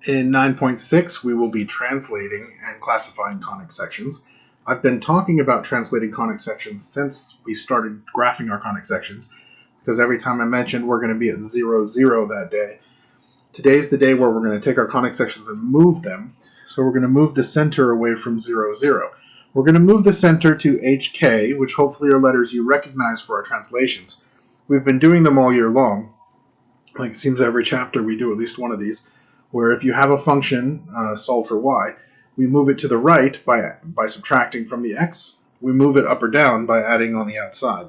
In 9.6, we will be translating and classifying conic sections. I've been talking about translating conic sections since we started graphing our conic sections, because every time I mentioned we're going to be at 0, 0 that day. Today's the day where we're going to take our conic sections and move them. So we're going to move the center away from 0, 0. We're going to move the center to HK, which hopefully are letters you recognize for our translations. We've been doing them all year long. Like it seems every chapter we do at least one of these, where if you have a function, solve for y, we move it to the right by subtracting from the x. We move it up or down by adding on the outside.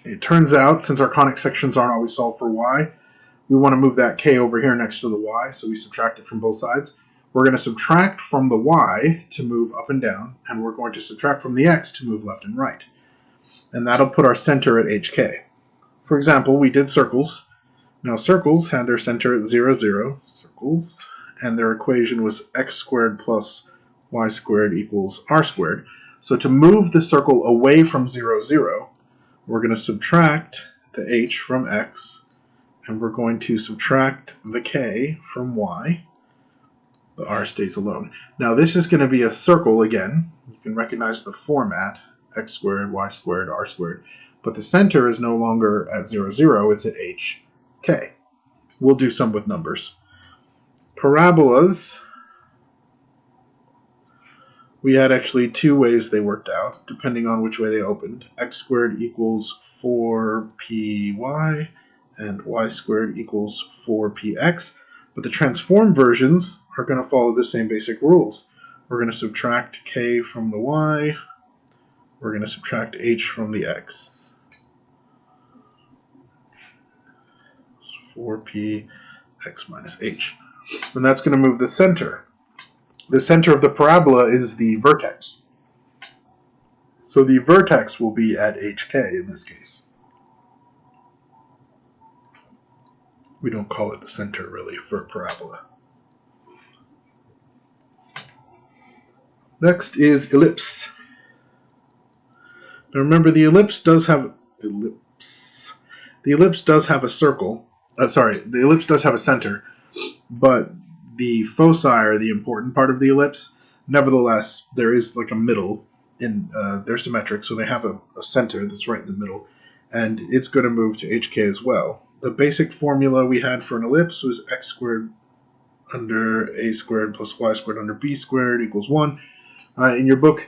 It turns out, since our conic sections aren't always solved for y, we want to move that k over here next to the y, so we subtract it from both sides. We're going to subtract from the y to move up and down, and we're going to subtract from the x to move left and right. And that'll put our center at hk. For example, we did circles. Now circles had their center at 0, 0, circles, and their equation was x squared plus y squared equals r squared. So to move the circle away from 0, 0, we're going to subtract the h from x, and we're going to subtract the k from y. The r stays alone. Now this is going to be a circle again. You can recognize the format, x squared, y squared, r squared. But the center is no longer at 0, 0, it's at hk. We'll do some with numbers. Parabolas, we had actually two ways they worked out, depending on which way they opened. X squared equals 4py, and y squared equals 4px. But the transform versions are going to follow the same basic rules. We're going to subtract k from the y. We're going to subtract h from the x. 4p x minus h. And that's going to move the center. The center of the parabola is the vertex. So the vertex will be at hk in this case. We don't call it the center really for a parabola. Next is ellipse. Now remember, the ellipse does have a circle. The ellipse does have a center, but the foci are the important part of the ellipse. Nevertheless, there is like a middle. They're symmetric, so they have a center that's right in the middle, and it's going to move to hk as well. The basic formula we had for an ellipse was x squared under a squared plus y squared under b squared equals 1. In your book,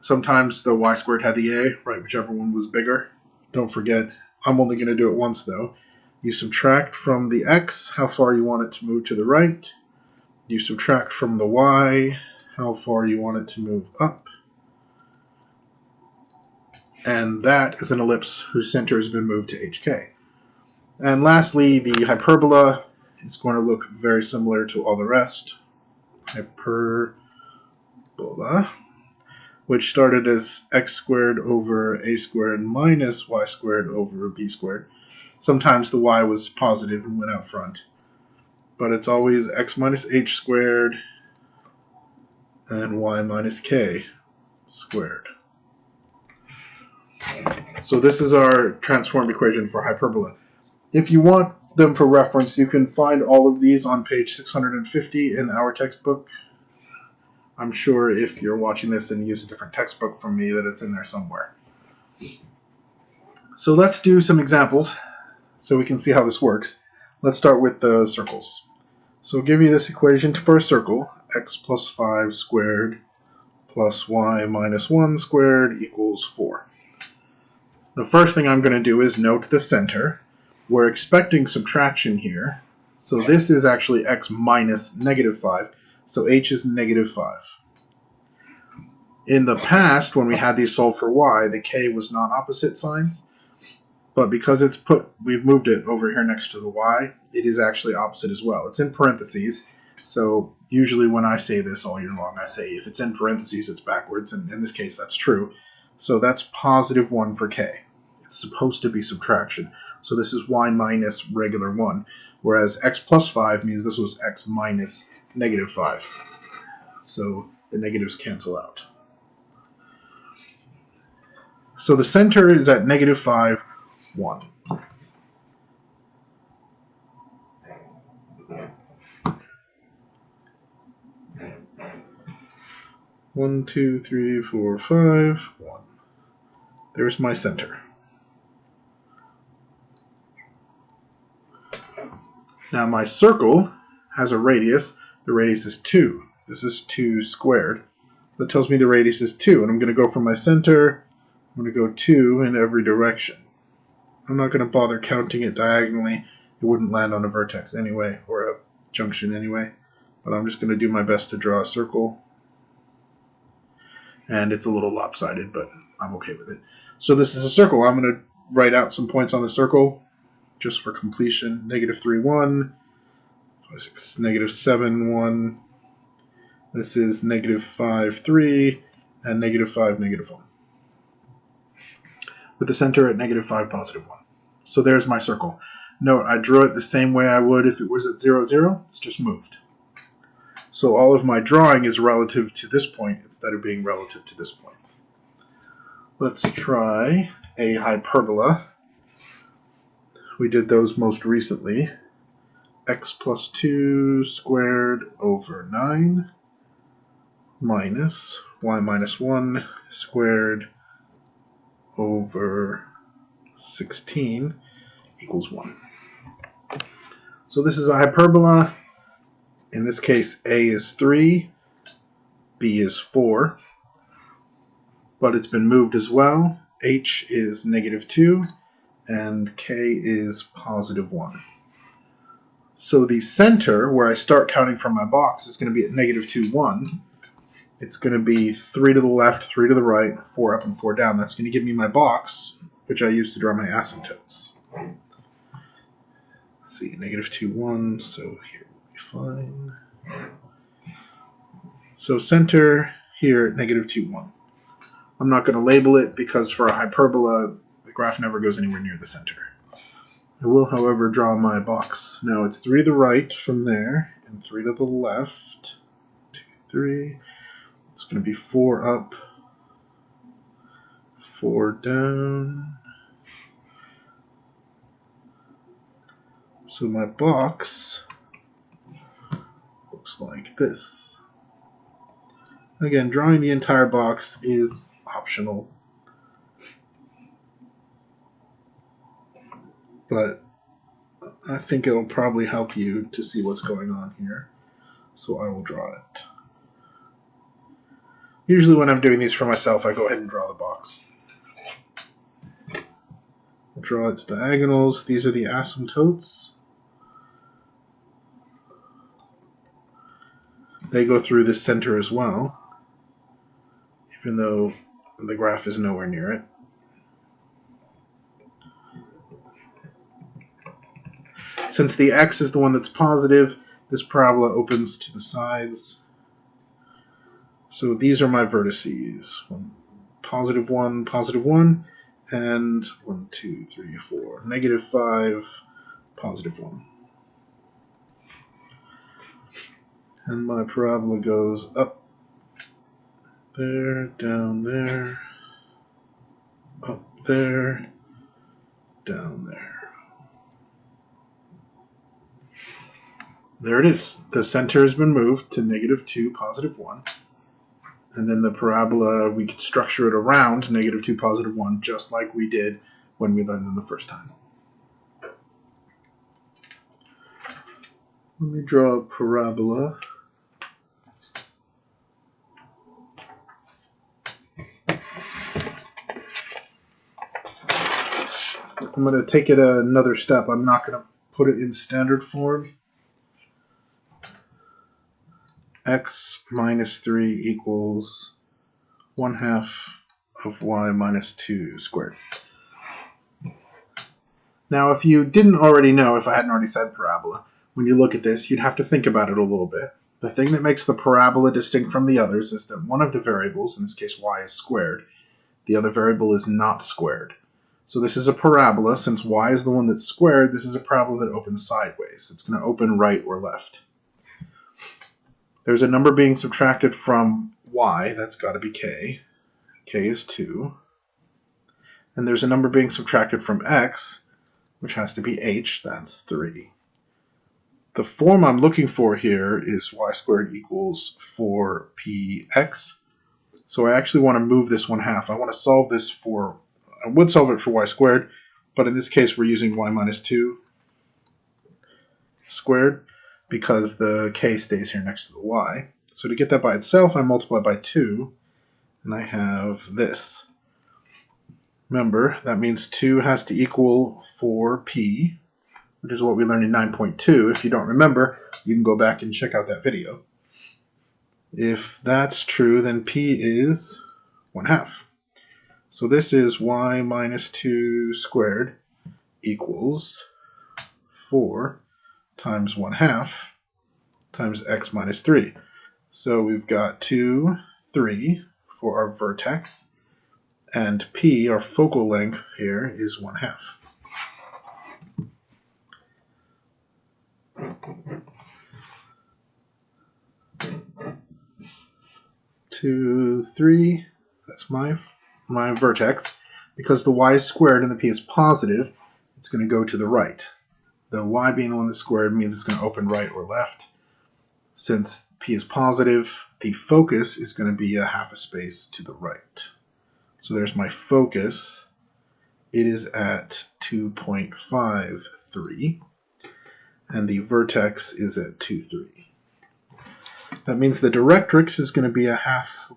sometimes the y squared had the a, right, whichever one was bigger. Don't forget, I'm only going to do it once though. You subtract from the x how far you want it to move to the right. You subtract from the y how far you want it to move up. And that is an ellipse whose center has been moved to hk. And lastly, the hyperbola is going to look very similar to all the rest. Hyperbola, which started as x squared over a squared minus y squared over b squared. Sometimes the y was positive and went out front. But it's always x minus h squared and y minus k squared. So this is our transformed equation for hyperbola. If you want them for reference, you can find all of these on page 650 in our textbook. I'm sure if you're watching this and use a different textbook from me that it's in there somewhere. So let's do some examples so we can see how this works. Let's start with the circles. So I'll give you this equation for a circle, x plus 5 squared plus y minus 1 squared equals 4. The first thing I'm going to do is note the center. We're expecting subtraction here, so this is actually x minus negative 5, so h is negative 5. In the past, when we had these solved for y, the k was non-opposite signs, but because we've moved it over here next to the y, it is actually opposite as well. It's in parentheses, so usually when I say this all year long, I say if it's in parentheses, it's backwards, and in this case, that's true. So that's positive 1 for k. It's supposed to be subtraction. So this is y minus regular 1, whereas x plus 5 means this was x minus negative 5. So the negatives cancel out. So the center is at negative 5, 1. 1, 2, 3, 4, 5, 1. There's my center. Now my circle has a radius. The radius is 2. This is 2 squared. That tells me the radius is 2. And I'm going to go from my center. I'm going to go 2 in every direction. I'm not going to bother counting it diagonally. It wouldn't land on a vertex anyway, or a junction anyway. But I'm just going to do my best to draw a circle. And it's a little lopsided, but I'm okay with it. So this is a circle. I'm going to write out some points on the circle just for completion. -3, 1. 6, -7, 1. This is -5, 3. And -5, -1. With the center at -5, +1. So there's my circle. Note, I drew it the same way I would if it was at 0, 0. It's just moved. So all of my drawing is relative to this point instead of being relative to this point. Let's try a hyperbola. We did those most recently. X plus 2 squared over 9 minus y minus 1 squared over 16 equals 1. So this is a hyperbola. In this case, A is 3, B is 4, but it's been moved as well. H is -2, and K is +1. So the center, where I start counting from my box, is going to be at -2, 1. It's going to be 3 to the left, 3 to the right, 4 up and 4 down. That's going to give me my box, which I use to draw my asymptotes. Let's see, -2, 1, so here will be fine. So center here at -2, 1. I'm not going to label it because for a hyperbola, the graph never goes anywhere near the center. I will, however, draw my box. Now it's 3 to the right from there, and 3 to the left. 2, 3. It's going to be 4 up, 4 down. So my box looks like this. Again, drawing the entire box is optional, but I think it'll probably help you to see what's going on here, so I will draw it. Usually when I'm doing these for myself, I go ahead and draw the box. I'll draw its diagonals. These are the asymptotes. They go through the center as well, even though the graph is nowhere near it. Since the x is the one that's positive, this parabola opens to the sides. So these are my vertices. +1, +1, and 1, 2, 3, 4. -5, +1. And my parabola goes up there, down there, up there, down there. There it is. The center has been moved to -2, +1. And then the parabola, we can structure it around -2, +1, just like we did when we learned them the first time. Let me draw a parabola. I'm going to take it another step. I'm not going to put it in standard form. X minus 3 equals 1/2 of y minus 2 squared. Now, if you didn't already know, if I hadn't already said parabola, when you look at this, you'd have to think about it a little bit. The thing that makes the parabola distinct from the others is that one of the variables, in this case y, is squared. The other variable is not squared. So this is a parabola. Since y is the one that's squared, this is a parabola that opens sideways. It's going to open right or left. There's a number being subtracted from y. That's got to be k. K is 2. And there's a number being subtracted from x, which has to be h. That's 3. The form I'm looking for here is y squared equals 4px. So I actually want to move this 1/2. I want to solve this for, I would solve it for y squared, but in this case we're using y minus 2 squared because the k stays here next to the y. So to get that by itself, I multiply by 2, and I have this. Remember, that means 2 has to equal 4p, which is what we learned in 9.2. If you don't remember, you can go back and check out that video. If that's true, then p is 1/2. So this is y minus 2 squared equals 4 times 1/2 times x minus 3. So we've got 2, 3 for our vertex, and p, our focal length here, is 1/2. 2, 3, that's my vertex. Because the y is squared and the p is positive, it's going to go to the right. The y being the one that's squared means it's going to open right or left. Since p is positive, the focus is going to be a half a space to the right. So there's my focus. It is at 2.53, and the vertex is at 2, 3. That means the directrix is going to be a half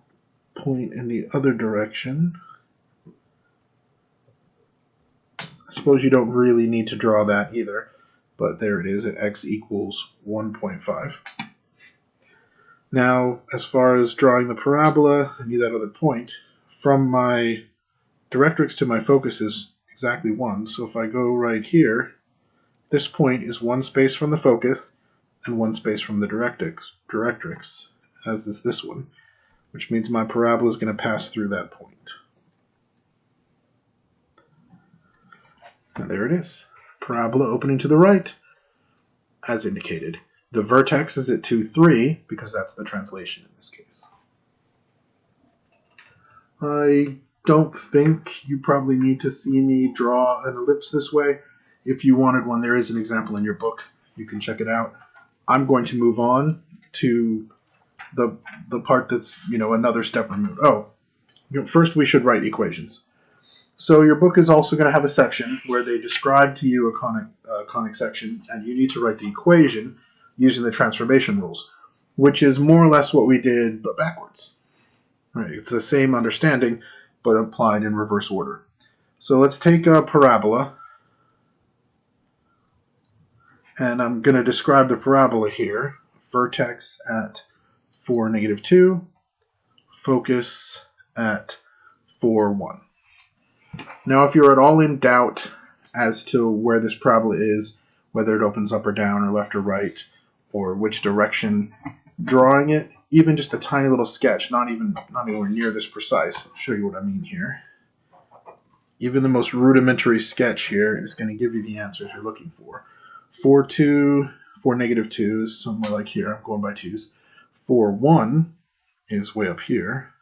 point in the other direction. I suppose you don't really need to draw that either, but there it is at x equals 1.5. Now, as far as drawing the parabola, I need that other point. From my directrix to my focus is exactly 1, so if I go right here, this point is 1 space from the focus and 1 space from the directrix, as is this one, which means my parabola is going to pass through that point. And there it is. Parabola opening to the right, as indicated. The vertex is at 2, 3, because that's the translation in this case. I don't think you probably need to see me draw an ellipse this way. If you wanted one, there is an example in your book. You can check it out. I'm going to move on to the part that's, another step removed. First we should write equations. So your book is also going to have a section where they describe to you a conic section, and you need to write the equation using the transformation rules, which is more or less what we did, but backwards. Right, it's the same understanding, but applied in reverse order. So let's take a parabola, and I'm going to describe the parabola here. Vertex at 4, -2, focus at 4, 1. Now, if you're at all in doubt as to where this parabola is, whether it opens up or down or left or right, or which direction, drawing it, even just a tiny little sketch, not anywhere near this precise. I'll show you what I mean here. Even the most rudimentary sketch here is going to give you the answers you're looking for. 4, 2, 4, -2 is somewhere like here. I'm going by 2s. 4, 1 is way up here,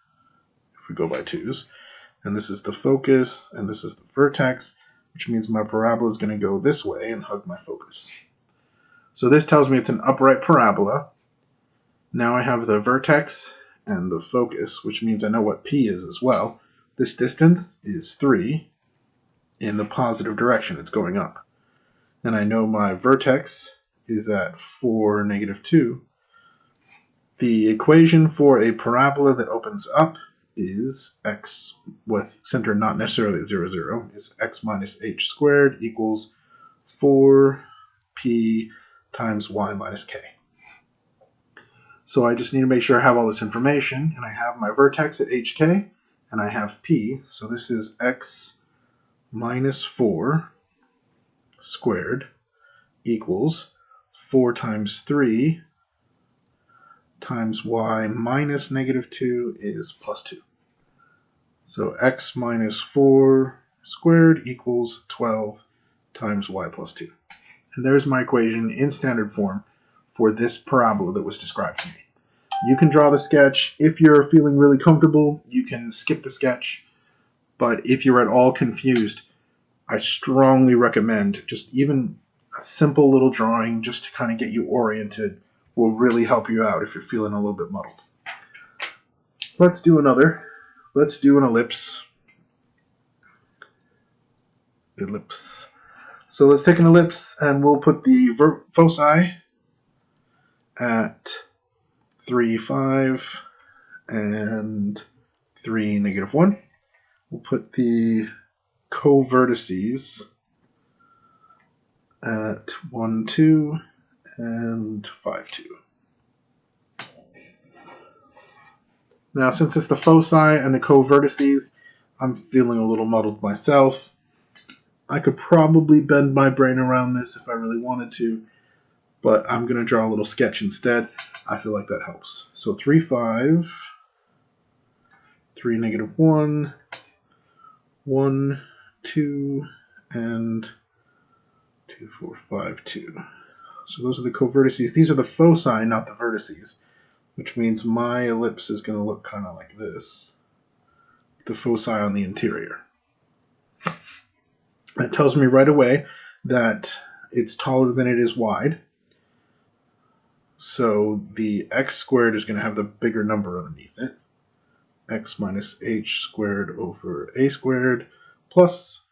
if we go by 2s. And this is the focus, and this is the vertex, which means my parabola is going to go this way and hug my focus. So this tells me it's an upright parabola. Now I have the vertex and the focus, which means I know what p is as well. This distance is 3 in the positive direction. It's going up. And I know my vertex is at 4, -2. The equation for a parabola that opens up is x with center not necessarily at 0, 0, is x minus h squared equals 4p times y minus k. So I just need to make sure I have all this information, and I have my vertex at hk, and I have p, so this is x minus 4 squared equals 4 times 3 times y minus -2 is plus 2. So x minus 4 squared equals 12 times y plus 2. And there's my equation in standard form for this parabola that was described to me. You can draw the sketch. If you're feeling really comfortable, you can skip the sketch. But if you're at all confused, I strongly recommend just even a simple little drawing just to kind of get you oriented will really help you out if you're feeling a little bit muddled. let's do another. Let's do an ellipse. Ellipse. So let's take an ellipse and we'll put the foci at 3, 5, and 3, -1. We'll put the co-vertices at 1, 2, and 5, 2. Now, since it's the foci and the co-vertices, I'm feeling a little muddled myself. I could probably bend my brain around this if I really wanted to, but I'm going to draw a little sketch instead. I feel like that helps. So 3, 5, 3, -1, 1, 2, and 2, 4, 5, 2. So those are the co-vertices. These are the foci, not the vertices, which means my ellipse is going to look kind of like this. The foci on the interior. That tells me right away that it's taller than it is wide. So the x squared is going to have the bigger number underneath it. X minus h squared over a squared plus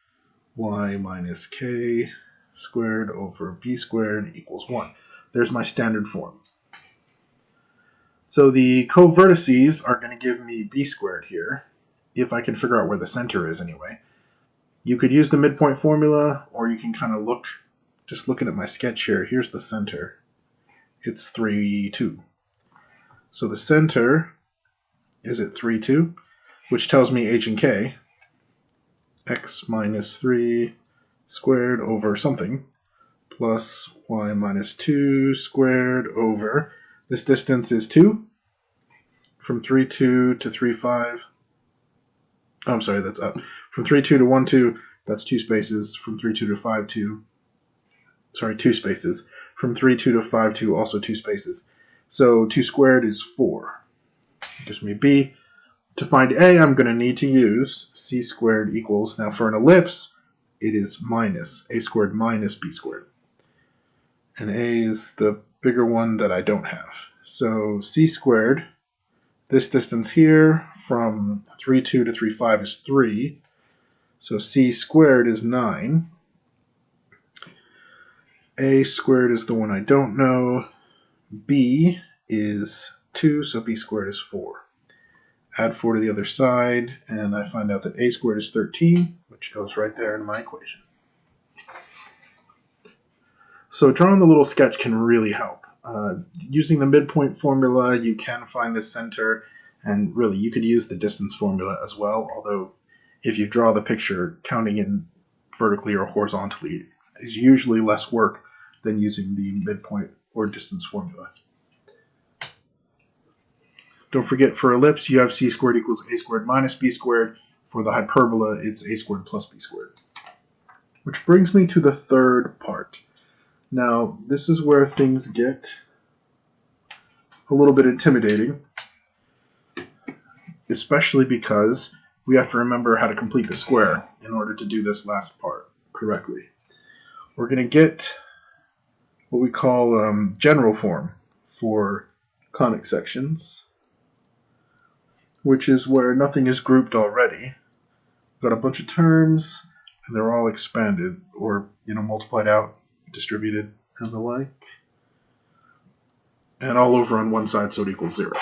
y minus k squared over b squared equals 1. There's my standard form. So the co-vertices are going to give me b squared here, if I can figure out where the center is anyway. You could use the midpoint formula, or you can kind of look, just looking at my sketch here, here's the center. It's 3, 2. So the center is at 3, 2, which tells me h and k, x minus 3 squared over something, plus y minus 2 squared over, this distance is 2, from 3, 2 to 3, 5. Oh, I'm sorry, that's up. From 3, 2 to 1, 2, that's 2 spaces. From 3, 2 to 5, 2, sorry, 2 spaces. From 3, 2 to 5, 2, also 2 spaces. So 2 squared is 4. Gives me b. To find a, I'm going to need to use c squared equals, now for an ellipse, it is minus a squared minus b squared. And a is the bigger one that I don't have. So c squared, this distance here from 3, 2 to 3, 5 is 3. So c squared is 9. A squared is the one I don't know. B is 2, so b squared is 4. Add 4 to the other side, and I find out that a squared is 13, which goes right there in my equation. So drawing the little sketch can really help. Using the midpoint formula, you can find the center, and really you could use the distance formula as well, although if you draw the picture, counting in vertically or horizontally is usually less work than using the midpoint or distance formula. Don't forget, for ellipse, you have c squared equals a squared minus b squared. For the hyperbola, it's a squared plus b squared. Which brings me to the third part. Now, this is where things get a little bit intimidating, especially because we have to remember how to complete the square in order to do this last part correctly. We're going to get what we call general form for conic sections, which is where nothing is grouped already. We've got a bunch of terms, and they're all expanded, or multiplied out, distributed, and the like. And all over on one side, so it equals 0.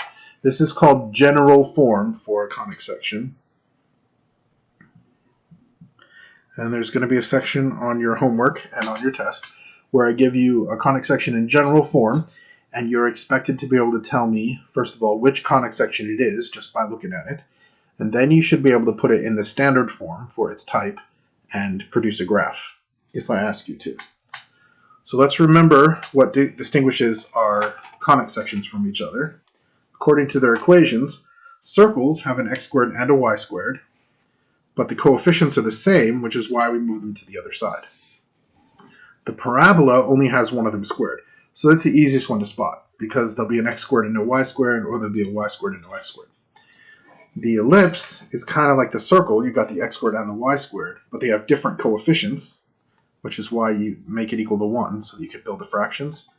This is called general form for a conic section. And there's going to be a section on your homework and on your test where I give you a conic section in general form, and you're expected to be able to tell me, first of all, which conic section it is just by looking at it, and then you should be able to put it in the standard form for its type and produce a graph if I ask you to. So let's remember what distinguishes our conic sections from each other. According to their equations, circles have an x squared and a y squared, but the coefficients are the same, which is why we move them to the other side. The parabola only has one of them squared, so that's the easiest one to spot, because there'll be an x squared and no y squared, or there'll be a y squared and no x squared. The ellipse is kind of like the circle. You've got the x squared and the y squared, but they have different coefficients, which is why you make it equal to 1, so you can build the fractions.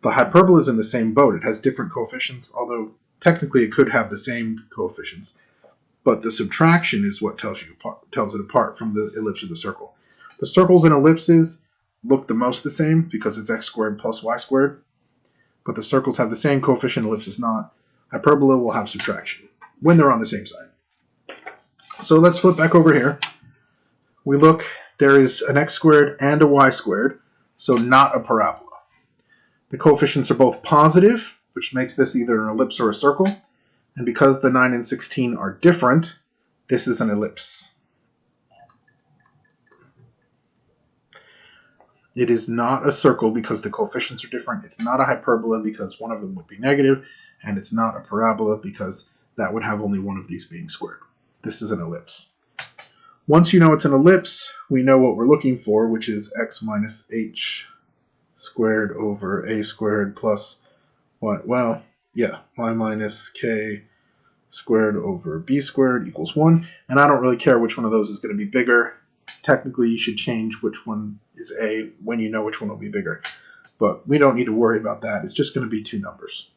The hyperbola is in the same boat. It has different coefficients, although Technically, it could have the same coefficients, but the subtraction is what tells it apart from the ellipse or the circle. The circles and ellipses look the most the same because it's x squared plus y squared, but the circles have the same coefficient, ellipses not. Hyperbola will have subtraction when they're on the same side. So let's flip back over here. We look, there is an x squared and a y squared, so not a parabola. The coefficients are both positive, which makes this either an ellipse or a circle. And because the 9 and 16 are different, this is an ellipse. It is not a circle because the coefficients are different. It's not a hyperbola because one of them would be negative. And it's not a parabola because that would have only one of these being squared. This is an ellipse. Once you know it's an ellipse, we know what we're looking for, which is x minus h squared over a squared plus y. Well, yeah, y minus k squared over b squared equals 1. And I don't really care which one of those is going to be bigger. Technically, you should change which one is a when you know which one will be bigger. But we don't need to worry about that. It's just going to be two numbers.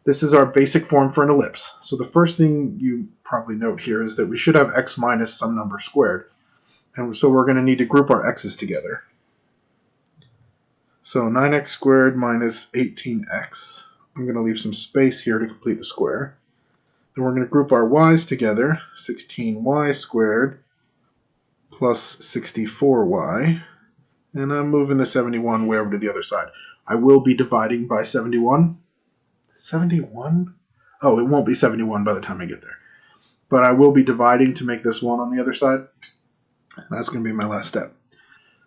This is our basic form for an ellipse. So the first thing you probably note here is that we should have x minus some number squared. And so we're going to need to group our x's together. So 9x squared minus 18x. I'm going to leave some space here to complete the square. Then we're going to group our y's together. 16y squared plus 64y. And I'm moving the 71 way over to the other side. I will be dividing by 71. 71? Oh, it won't be 71 by the time I get there. But I will be dividing to make this 1 on the other side. That's going to be my last step.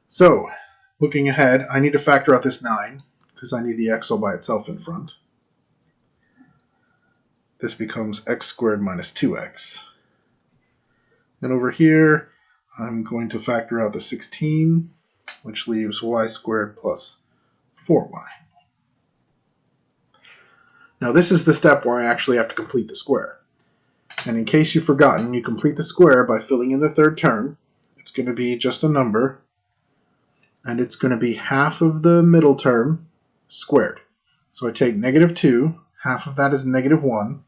So, looking ahead, I need to factor out this 9 because I need the x all by itself in front. This becomes x squared minus 2x. And over here, I'm going to factor out the 16, which leaves y squared plus 4y. Now this is the step where I actually have to complete the square. And in case you've forgotten, you complete the square by filling in the third term. It's going to be just a number. And it's going to be half of the middle term squared. So I take negative 2, half of that is negative 1,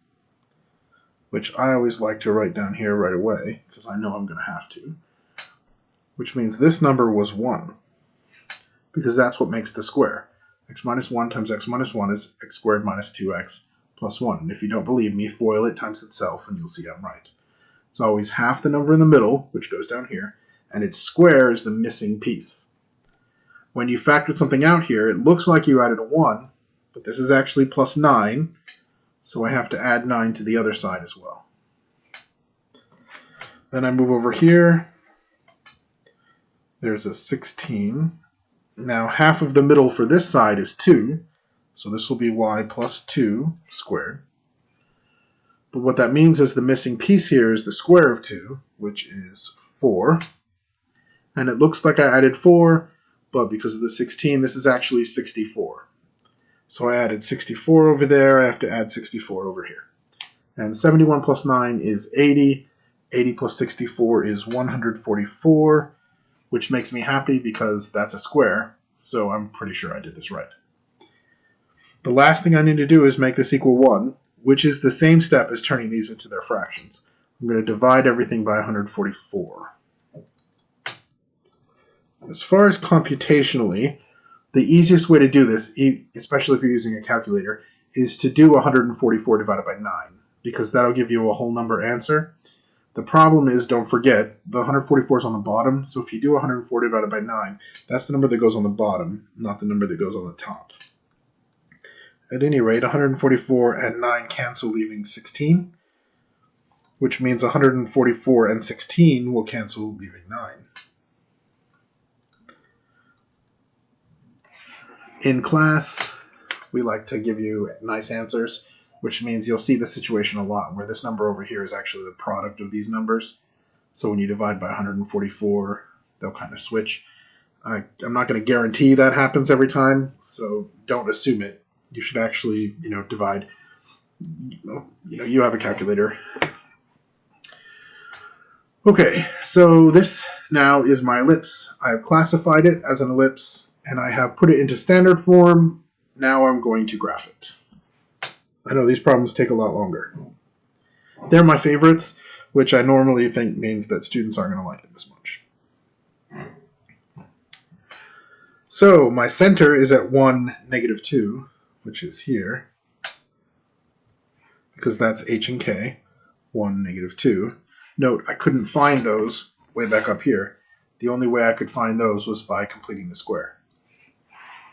which I always like to write down here right away, because I know I'm going to have to. Which means this number was 1, because that's what makes the square. X minus 1 times x minus 1 is x squared minus 2x plus 1. And if you don't believe me, FOIL it times itself, and you'll see I'm right. It's always half the number in the middle, which goes down here, and its square is the missing piece. When you factored something out here, it looks like you added a 1, but this is actually plus 9, so I have to add 9 to the other side as well. Then I move over here. There's a 16. Now half of the middle for this side is 2, so this will be y plus 2 squared. But what that means is the missing piece here is the square of 2, which is 4. And it looks like I added 4, but because of the 16, this is actually 64. So I added 64 over there, I have to add 64 over here. And 71 plus 9 is 80. 80 plus 64 is 144. Which makes me happy because that's a square, so I'm pretty sure I did this right. The last thing I need to do is make this equal 1, which is the same step as turning these into their fractions. I'm going to divide everything by 144. As far as computationally, the easiest way to do this, especially if you're using a calculator, is to do 144 divided by 9, because that'll give you a whole number answer. The problem is, don't forget, the 144 is on the bottom, so if you do 104 divided by 9, that's the number that goes on the bottom, not the number that goes on the top. At any rate, 144 and 9 cancel, leaving 16, which means 144 and 16 will cancel, leaving 9. In class, we like to give you nice answers, which means you'll see the situation a lot where this number over here is actually the product of these numbers. So when you divide by 144, they'll kind of switch. I'm not going to guarantee that happens every time, so don't assume it. You should actually, divide. You have a calculator. Okay, so this now is my ellipse. I have classified it as an ellipse, and I have put it into standard form. Now I'm going to graph it. I know these problems take a lot longer. They're my favorites, which I normally think means that students aren't going to like them as much. So my center is at 1, -2, which is here, because that's h and k, 1, -2. Note, I couldn't find those way back up here. The only way I could find those was by completing the square.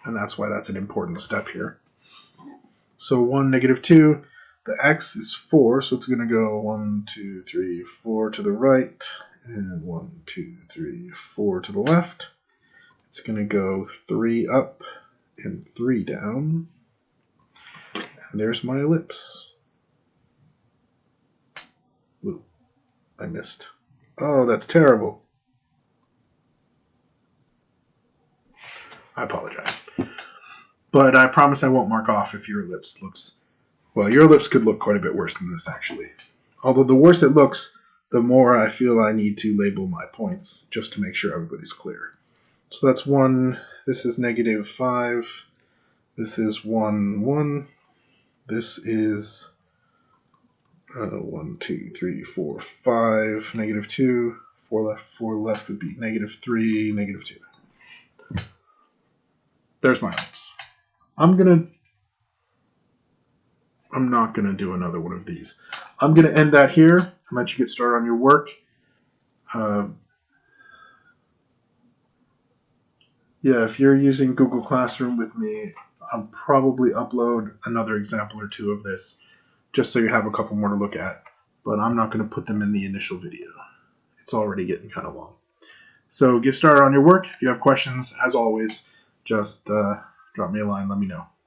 And that's why that's an important step here. So 1, -2, the x is 4, so it's going to go 1, 2, 3, 4 to the right, and 1, 2, 3, 4 to the left. It's going to go 3 up and 3 down. And there's my ellipse. Ooh, I missed. Oh, that's terrible. I apologize. But I promise I won't mark off if your ellipse looks... Well, your ellipse could look quite a bit worse than this, actually. Although the worse it looks, the more I feel I need to label my points, just to make sure everybody's clear. So that's 1, this is -5, this is 1, 1, this is 1, 2, 3, 4, 5, -2, 4 left would be -3, -2. There's my ellipse. I'm not gonna do another one of these. I'm gonna end that here and let you get started on your work. Yeah, if you're using Google Classroom with me, I'll probably upload another example or two of this, just so you have a couple more to look at. But I'm not going to put them in the initial video. It's already getting kind of long. So get started on your work. If you have questions, as always, just drop me a line, let me know.